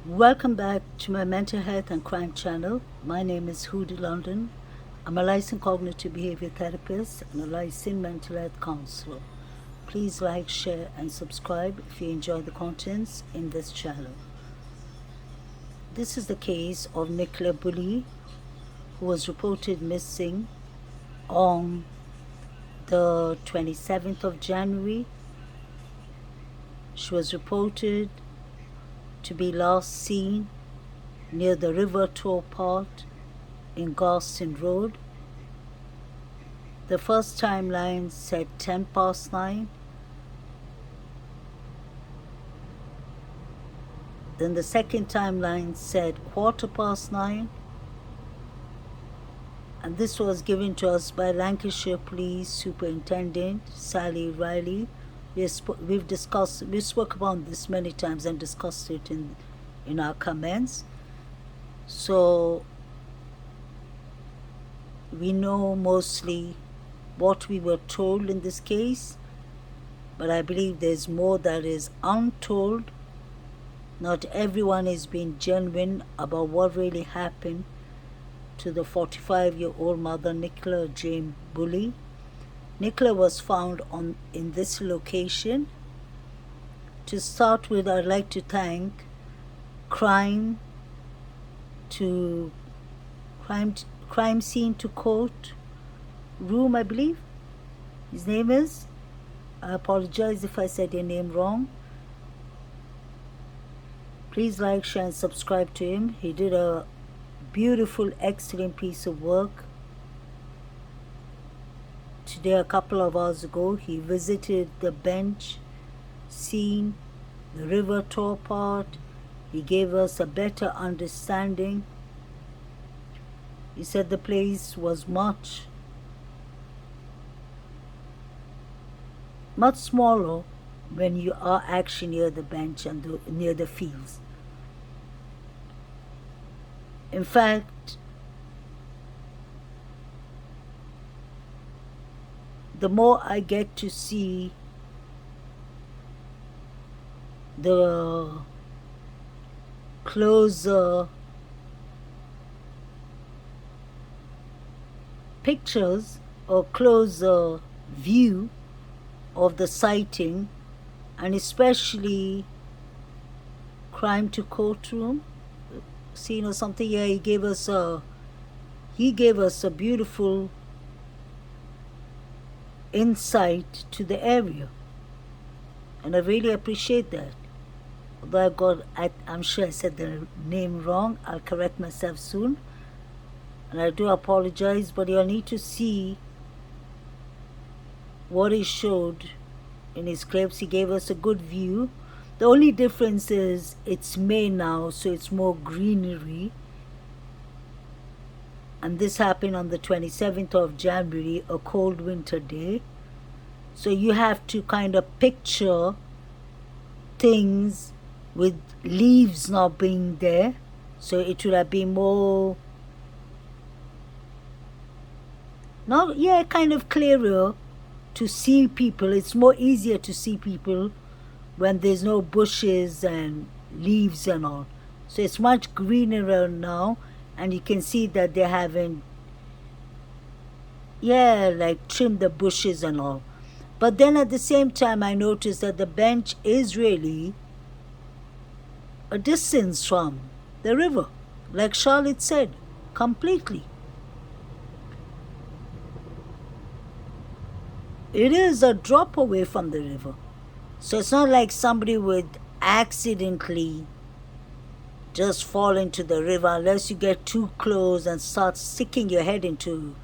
Welcome back to my mental health and crime channel. My name is Hudi London. I'm a licensed cognitive behavior therapist and a licensed mental health counselor. Please like, share, and subscribe if you enjoy the contents in this channel. This is the case of Nicola Bulley, who was reported missing on the 27th of January. She was reported to be last seen near the river tow part in Garston Road. The first timeline said 9:10. Then the second timeline said 9:15. And this was given to us by Lancashire Police Superintendent Sally Riley. We spoke about this many times and discussed it in our comments. So we know mostly what we were told in this case, but I believe there's more that is untold. Not everyone is being genuine about what really happened to the 45-year-old mother, Nicola Jane Bulley. Nicola was found in this location. To start with, I'd like to thank Crime Scene to Court Room, I believe his name is. I apologize if I said your name wrong. Please like, share, and subscribe to him. He did a beautiful, excellent piece of work. Today, a couple of hours ago, he visited the bench scene, the river tow part. He gave us a better understanding. He said the place was much smaller when you are actually near the bench and near the fields. In fact, the more I get to see the closer pictures or closer view of the sighting, and especially Crime to Courtroom scene or something. Yeah, he gave us a beautiful insight to the area, and I really appreciate that. Although I'm sure I said the name wrong. I'll correct myself soon, and I do apologize, but you'll need to see what he showed in his clips. He gave us a good view. The only difference is it's May now, so it's more greenery. And this happened on the 27th of January, a cold winter day. So you have to kind of picture things with leaves not being there. So it would have been more, kind of clearer to see people. It's more easier to see people when there's no bushes and leaves and all. So it's much greener now. And you can see that they haven't, trimmed the bushes and all. But then at the same time, I noticed that the bench is really a distance from the river. Like Charlotte said, completely. It is a drop away from the river. So it's not like somebody would accidentally just fall into the river unless you get too close and start sticking your head into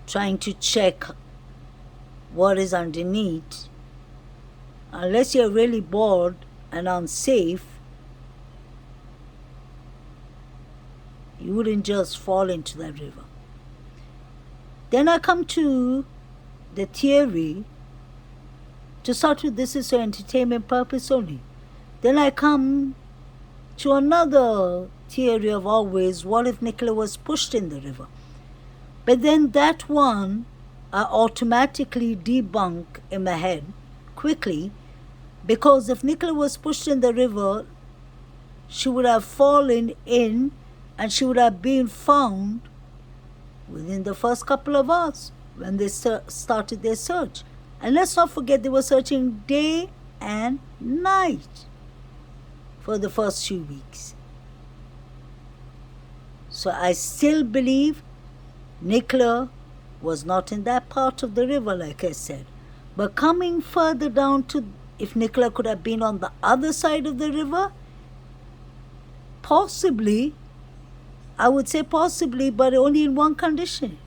trying to check what is underneath. Unless you're really bored and unsafe, you wouldn't just fall into that river. Then I come to the theory. To start with, this is for entertainment purpose only. Then I come to another theory of always, what if Nicola was pushed in the river? But then that one I automatically debunk in my head quickly, because if Nicola was pushed in the river, she would have fallen in and she would have been found within the first couple of hours when they started their search. And let's not forget, they were searching day and night for the first 2 weeks. So I still believe Nicola was not in that part of the river, like I said. But coming further down to, if Nicola could have been on the other side of the river, possibly, I would say possibly, but only in one condition.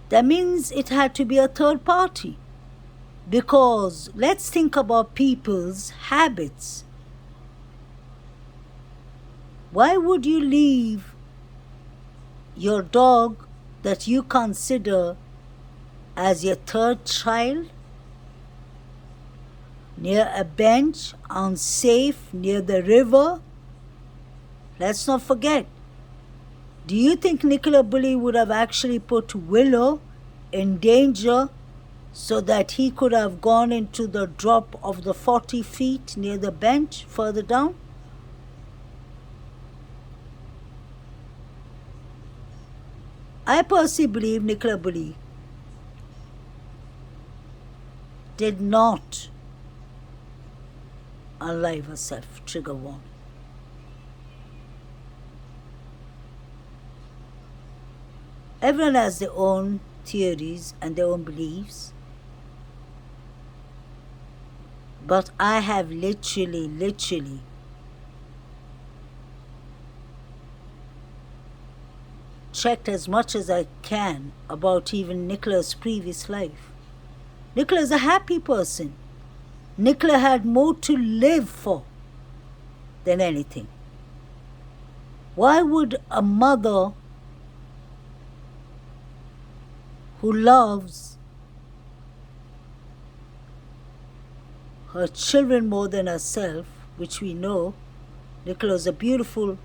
That means it had to be a third party. Because let's think about people's habits. Why would you leave your dog that you consider as your third child near a bench, unsafe, near the river? Let's not forget, do you think Nicola Bulley would have actually put Willow in danger so that he could have gone into the drop of the 40 feet near the bench further down? I personally believe Nicola Bulley did not unalive herself, trigger warning. Everyone has their own theories and their own beliefs. But I have literally checked as much as I can about even Nicola's previous life. Nicola is a happy person. Nicola had more to live for than anything. Why would a mother who loves her children more than herself, which we know, Nicola is a beautiful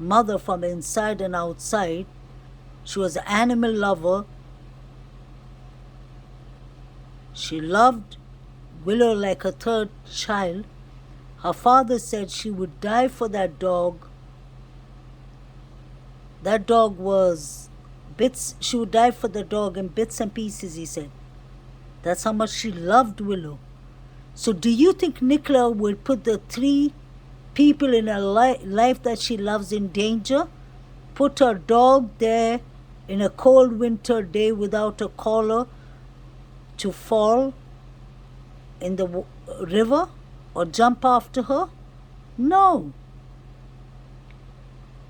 mother from inside and outside. She was an animal lover. She loved Willow like a third child. Her father said she would die for that dog. That dog was bits, she would die for the dog in bits and pieces, he said. That's how much she loved Willow. So do you think Nicola would put the 3 people in her life that she loves in danger? Put her dog there in a cold winter day without a collar to fall in the river or jump after her? No.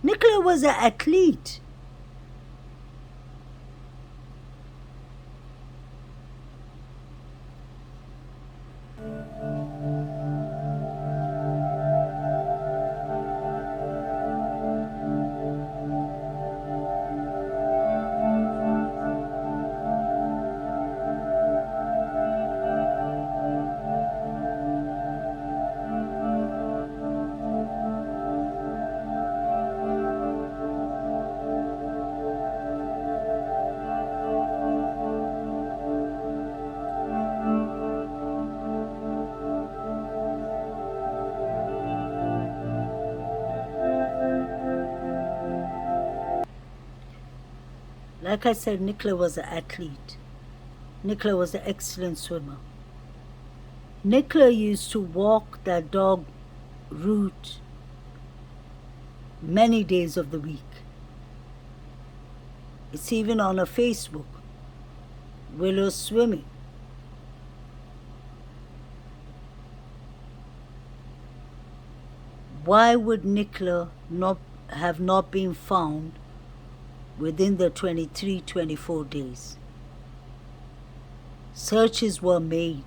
Nicola was an athlete. Like I said, Nicola was an athlete. Nicola was an excellent swimmer. Nicola used to walk that dog route many days of the week. It's even on her Facebook, Willow Swimming. Why would Nicola have not been found within the 23-24 days? Searches were made.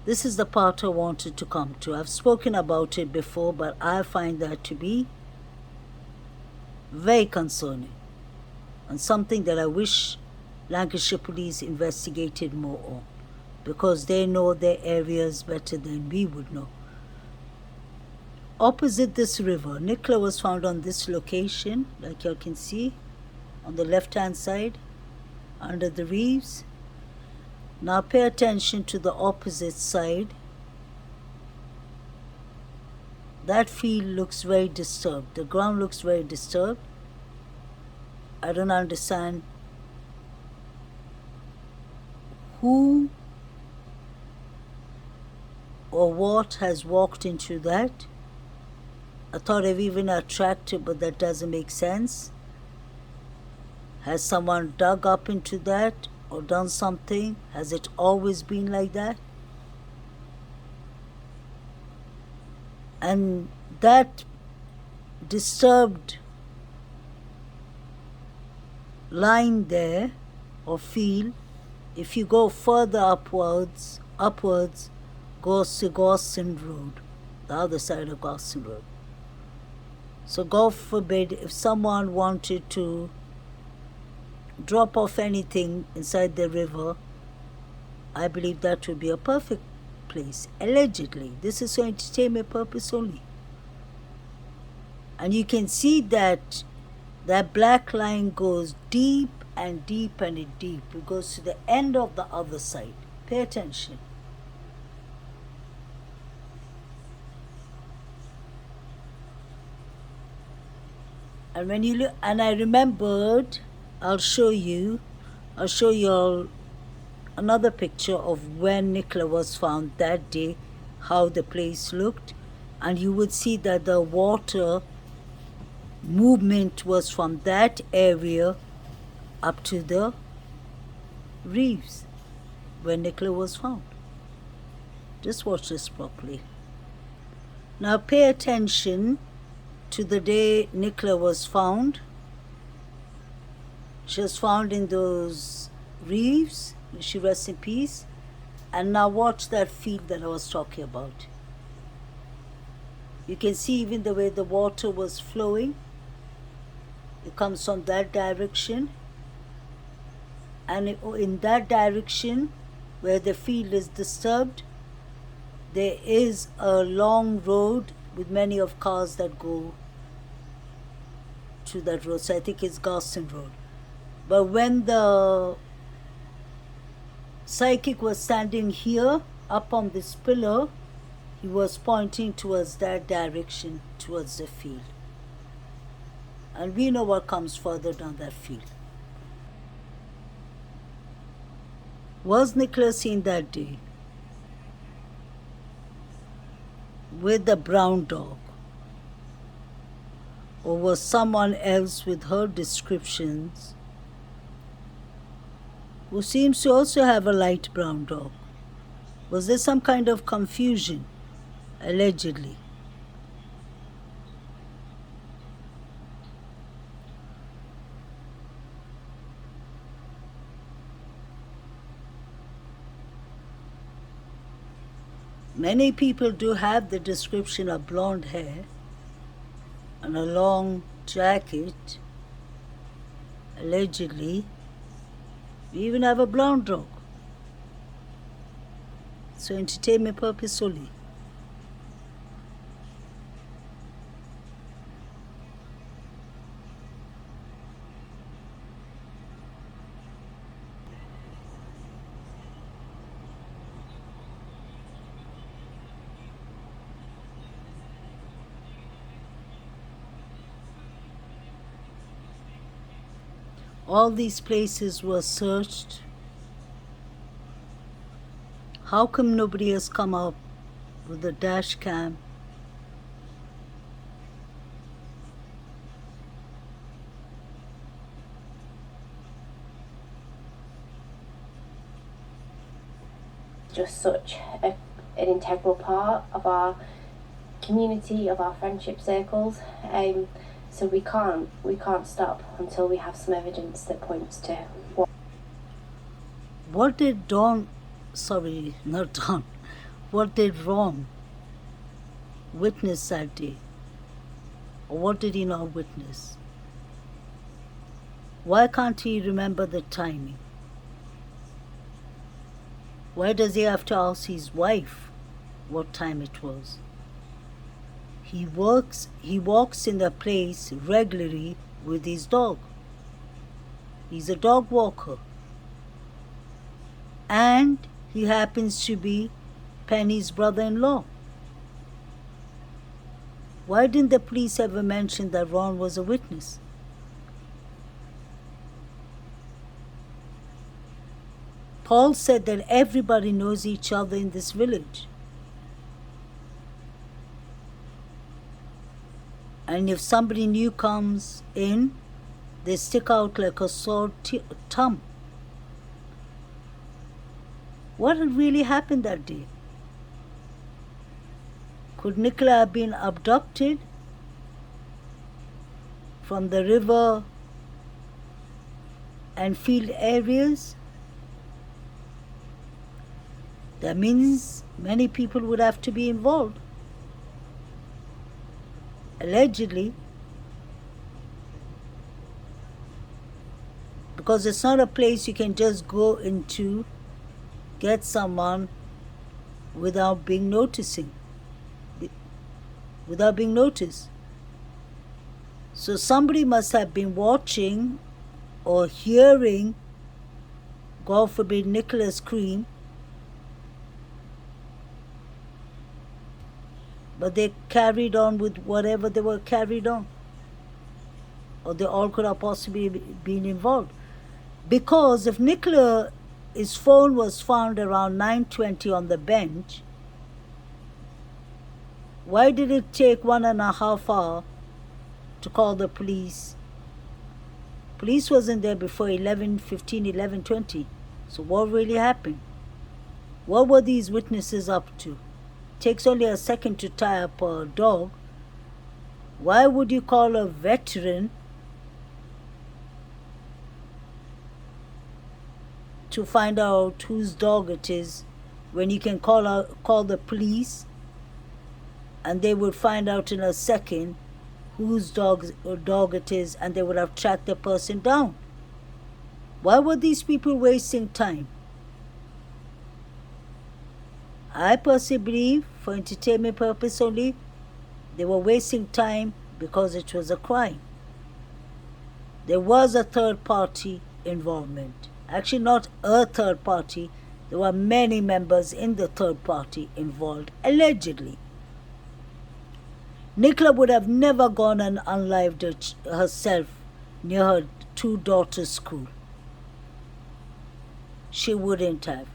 This is the part I wanted to come to. I've spoken about it before, but I find that to be very concerning and something that I wish Lancashire Police investigated more on, because they know their areas better than we would know. Opposite this river, Nicola was found on this location, like you can see, on the left-hand side, under the reefs. Now pay attention to the opposite side. That field looks very disturbed. The ground looks very disturbed. I don't understand who or what has walked into that. I thought I've even attracted, but that doesn't make sense. Has someone dug up into that or done something? Has it always been like that? And that disturbed line there or field, if you go further upwards, goes to Gosson Road, the other side of Gosson Road. So God forbid if someone wanted to drop off anything inside the river, I believe that would be a perfect place. Allegedly, this is for entertainment purpose only. And you can see that that black line goes deep and deep and deep. It goes to the end of the other side. Pay attention. And when you look, and I remembered, I'll show you all another picture of when Nicola was found that day, how the place looked, and you would see that the water movement was from that area up to the reefs where Nicola was found. Just watch this properly. Now pay attention to the day Nicola was found. She was found in those reefs. She rests in peace. And now watch that field that I was talking about. You can see even the way the water was flowing. It comes from that direction. And in that direction, where the field is disturbed, there is a long road with many of cars that go to that road. So I think it's Garston Road. But when the psychic was standing here up on this pillar, he was pointing towards that direction, towards the field. And we know what comes further down that field. Was Nicola seen that day with the brown dog? Or was someone else with her descriptions who seems to also have a light brown dog? Was there some kind of confusion, allegedly? Many people do have the description of blonde hair and a long jacket, allegedly. We even have a brown dog. So entertainment purpose only. All these places were searched. How come nobody has come up with a dash cam? Just such an integral part of our community, of our friendship circles. So we can't stop until we have some evidence that points to What did Ron witness that day? Or what did he not witness? Why can't he remember the timing? Why does he have to ask his wife what time it was? He walks in the place regularly with his dog. He's a dog walker. and he happens to be Penny's brother-in-law. Why didn't the police ever mention that Ron was a witness? Paul said that everybody knows each other in this village. And if somebody new comes in, they stick out like a sore thumb. What had really happened that day? Could Nicola have been abducted from the river and field areas? That means many people would have to be involved. Allegedly, because it's not a place you can just go into, get someone without being noticed. So somebody must have been watching or hearing, God forbid, Nicola scream, but they carried on with whatever they were carried on. Or they all could have possibly been involved. Because if Nicola's phone was found around 9:20 on the bench, why did it take 1.5 hours to call the police? Police wasn't there before 11:15, 11:20. So what really happened? What were these witnesses up to? Takes only a second to tie up a dog. Why would you call a veteran to find out whose dog it is when you can call the police and they would find out in a second whose dog it is, and they would have tracked the person down? Why were these people wasting time? I personally believe, for entertainment purpose only, they were wasting time because it was a crime. There was a third party involvement. Actually, not a third party. There were many members in the third party involved, allegedly. Nicola would have never gone and unlived herself near her 2 daughters' school. She wouldn't have.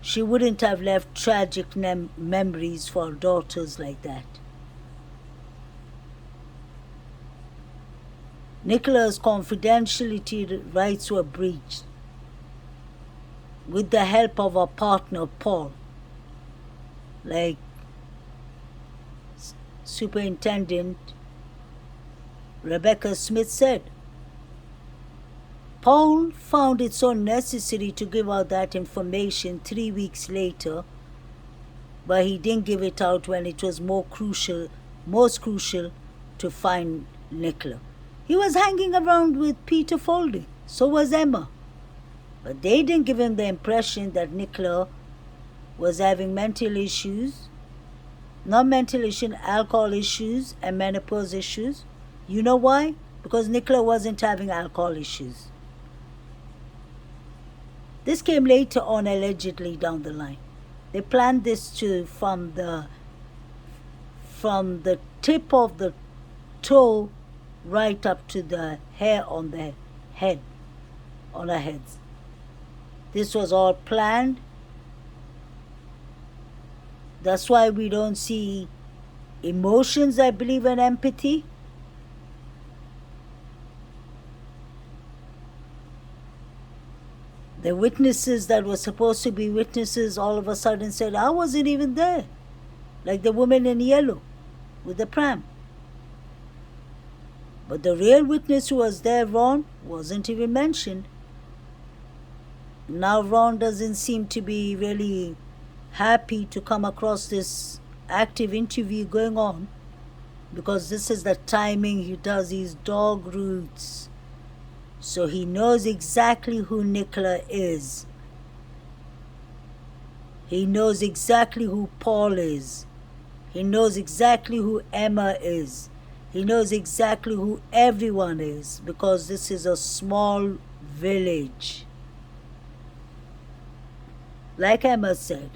She wouldn't have left tragic memories for her daughters like that. Nicola's confidentiality rights were breached with the help of her partner, Paul. Like Superintendent Rebecca Smith said, Paul found it so necessary to give out that information 3 weeks later, but he didn't give it out when it was most crucial to find Nicola. He was hanging around with Peter Foldy, so was Emma. But they didn't give him the impression that Nicola was having mental issues, not mental issues, alcohol issues and menopause issues. You know why? Because Nicola wasn't having alcohol issues. This came later on, allegedly, down the line. They planned this from the tip of the toe right up to the hair on their head, on our heads. This was all planned. That's why we don't see emotions, I believe, and empathy. The witnesses that were supposed to be witnesses all of a sudden said, I wasn't even there. Like the woman in yellow with the pram. But the real witness who was there, Ron, wasn't even mentioned. Now Ron doesn't seem to be really happy to come across this active interview going on, because this is the timing he does his dog routes. So he knows exactly who Nicola is. He knows exactly who Paul is. He knows exactly who Emma is. He knows exactly who everyone is, because this is a small village. Like Emma said,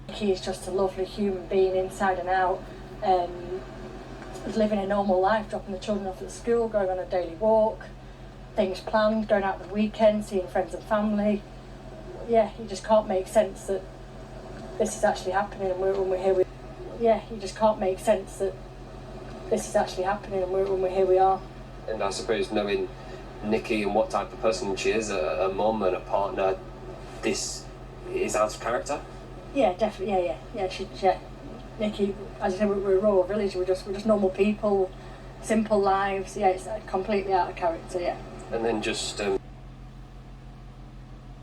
Nicky is just a lovely human being inside and out. He's living a normal life, dropping the children off at school, going on a daily walk, things planned, going out the weekend, seeing friends and family. Yeah, you just can't make sense that this is actually happening and when we're here. You just can't make sense that this is actually happening and when we're here we are. And I suppose knowing Nikki and what type of person she is, a mum and a partner, this is out of character? Yeah, definitely, yeah. Nikki, as you say, we're a rural village, we're just normal people, simple lives, yeah, it's completely out of character, yeah. And then just...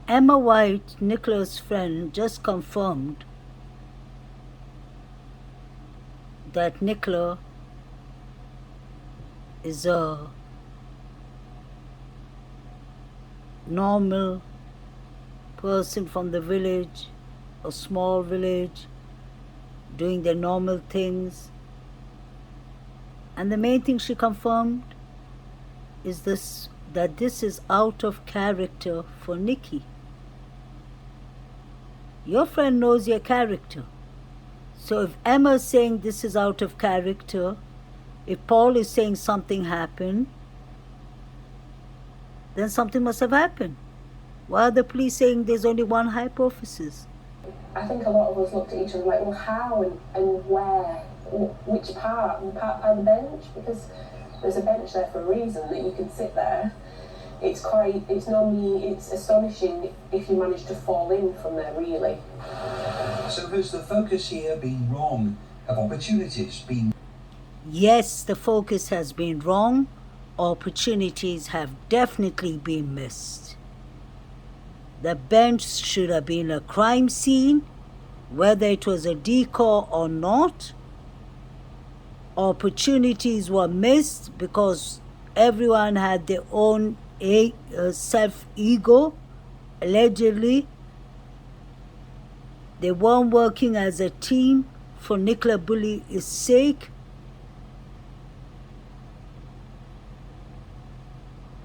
Emma White, Nicola's friend, just confirmed that Nicola is a normal person from the village, a small village, doing their normal things. And the main thing she confirmed is that this is out of character for Nikki. Your friend knows your character. So if Emma's saying this is out of character, if Paul is saying something happened, then something must have happened. Why are the police saying there's only one hypothesis? I think a lot of us looked at each other like, well, how and where, which part, and part by the bench, because there's a bench there for a reason that you can sit there. It's astonishing if you manage to fall in from there, really. So has the focus here been wrong? Have opportunities been... Yes, the focus has been wrong. Opportunities have definitely been missed. The bench should have been a crime scene, whether it was a decoy or not. Opportunities were missed because everyone had their own self-ego, allegedly. They weren't working as a team for Nicola Bulley's sake.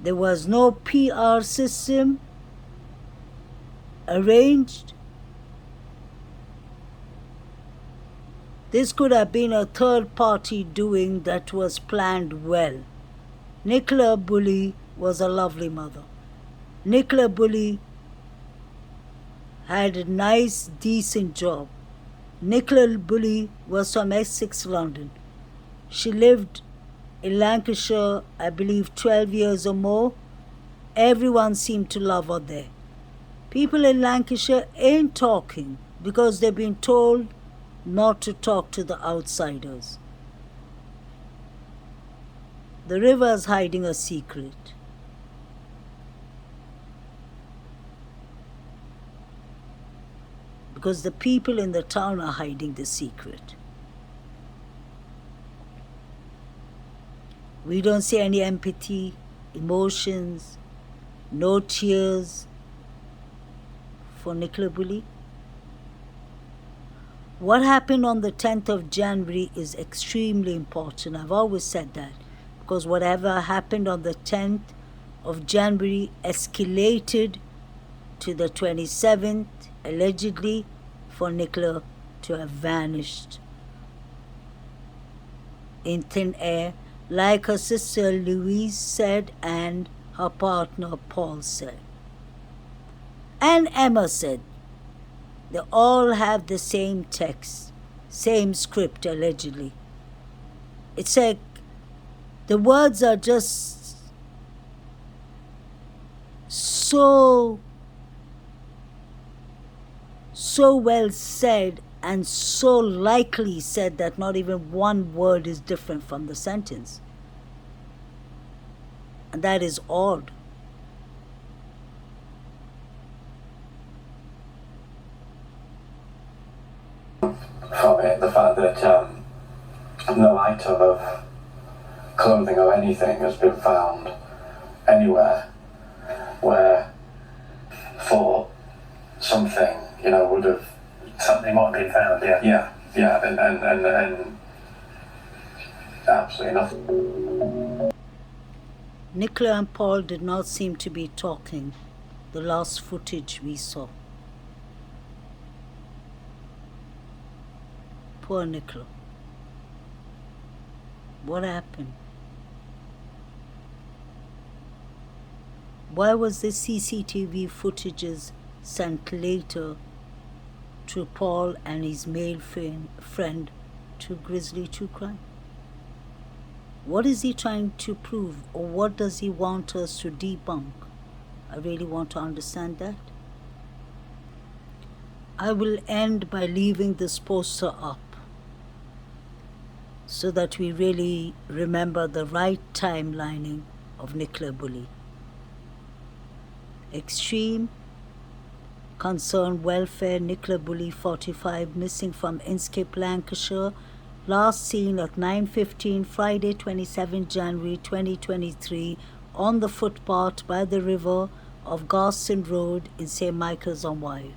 There was no PR system arranged. This could have been a third party doing that was planned well. Nicola Bulley was a lovely mother. Nicola Bulley had a nice, decent job. Nicola Bulley was from Essex, London. She lived in Lancashire, I believe, 12 years or more. Everyone seemed to love her there. People in Lancashire ain't talking because they've been told not to talk to the outsiders. The river's hiding a secret. Because the people in the town are hiding the secret. We don't see any empathy, emotions, no tears for Nicola Bulley. What happened on the 10th of January is extremely important. I've always said that. Because whatever happened on the 10th of January escalated to the 27th, allegedly, for Nicola to have vanished in thin air, like her sister Louise said and her partner Paul said. And Emma said. They all have the same text, same script, allegedly. It's like the words are just so well said and so likely said that not even one word is different from the sentence. And that is odd. From it, the fact that no item of clothing or anything has been found anywhere where for something, would have... Something might have been found, yeah. Yeah, and absolutely nothing. Nicola and Paul did not seem to be talking, the last footage we saw. Poor Nicola. What happened? Why was the CCTV footages sent later to Paul and his male friend to Grizzly True Crime? What is he trying to prove, or what does he want us to debunk? I really want to understand that. I will end by leaving this poster up so that we really remember the right timelining of Nicola Bulley. Extreme concern welfare, Nicola Bulley, 45, missing from Inskip, Lancashire. Last seen at 9:15 Friday 27 January 2023 on the footpath by the river of Garston Road in St. Michael's on Wye.